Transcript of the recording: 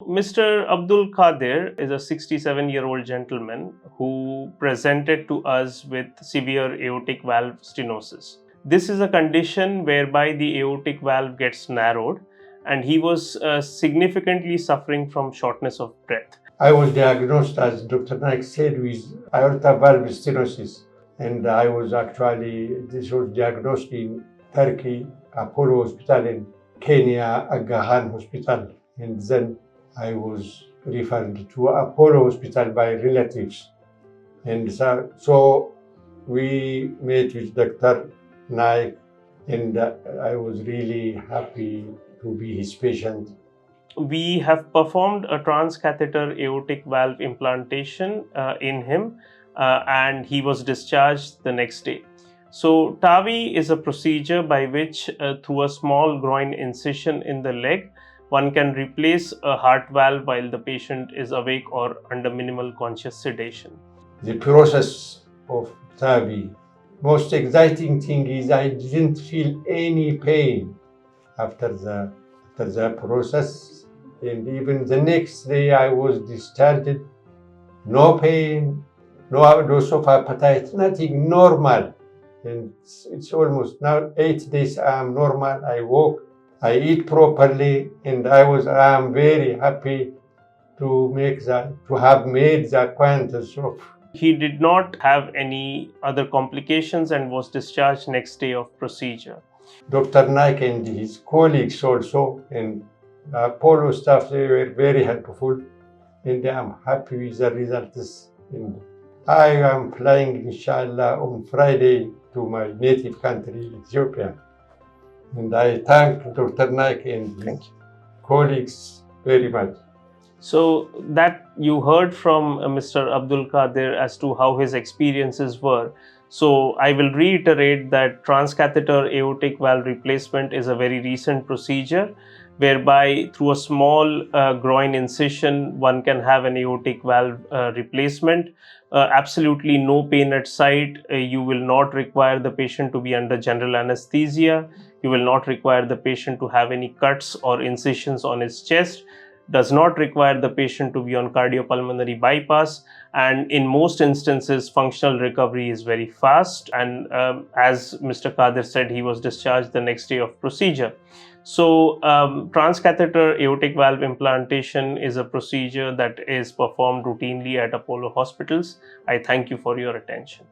Mr. Abdul Khadir is a 67-year-old gentleman who presented to us with severe aortic valve stenosis. This is a condition whereby the aortic valve gets narrowed, and he was significantly suffering from shortness of breath. I was diagnosed, as Dr. Naik said, with aortic valve stenosis, and this was diagnosed in Turkey, Apollo Hospital, in Kenya, Aga Khan Hospital, and then I was referred to Apollo Hospital by relatives. And so we met with Dr. Naik, and I was really happy to be his patient. We have performed a transcatheter aortic valve implantation in him, and he was discharged the next day. So, Tavi is a procedure by which, through a small groin incision in the leg, one can replace a heart valve while the patient is awake or under minimal conscious sedation. The process of Tavi, most exciting thing is I didn't feel any pain after the process, and even the next day I was discharged. No pain, no loss of appetite, nothing, normal. And it's almost now 8 days I'm normal. I walk, I eat properly, and I'm very happy to have made the acquaintance of. He did not have any other complications and was discharged next day of procedure. Dr. Naik and his colleagues also, and Apollo staff, they were very helpful, and I'm happy with the results. And I am flying, inshallah, on Friday to my native country, Ethiopia. And I thank Dr. Naik and his colleagues very much. So that you heard from Mr. Abdul Khadir as to how his experiences were. So I will reiterate that transcatheter aortic valve replacement is a very recent procedure whereby through a small groin incision one can have an aortic valve replacement. Absolutely no pain at site. You will not require the patient to be under general anesthesia. You will not require the patient to have any cuts or incisions on his chest. Does not require the patient to be on cardiopulmonary bypass, and in most instances functional recovery is very fast, and as Mr. Khadir said, he was discharged the next day of procedure. So transcatheter aortic valve implantation is a procedure that is performed routinely at Apollo hospitals. I thank you for your attention.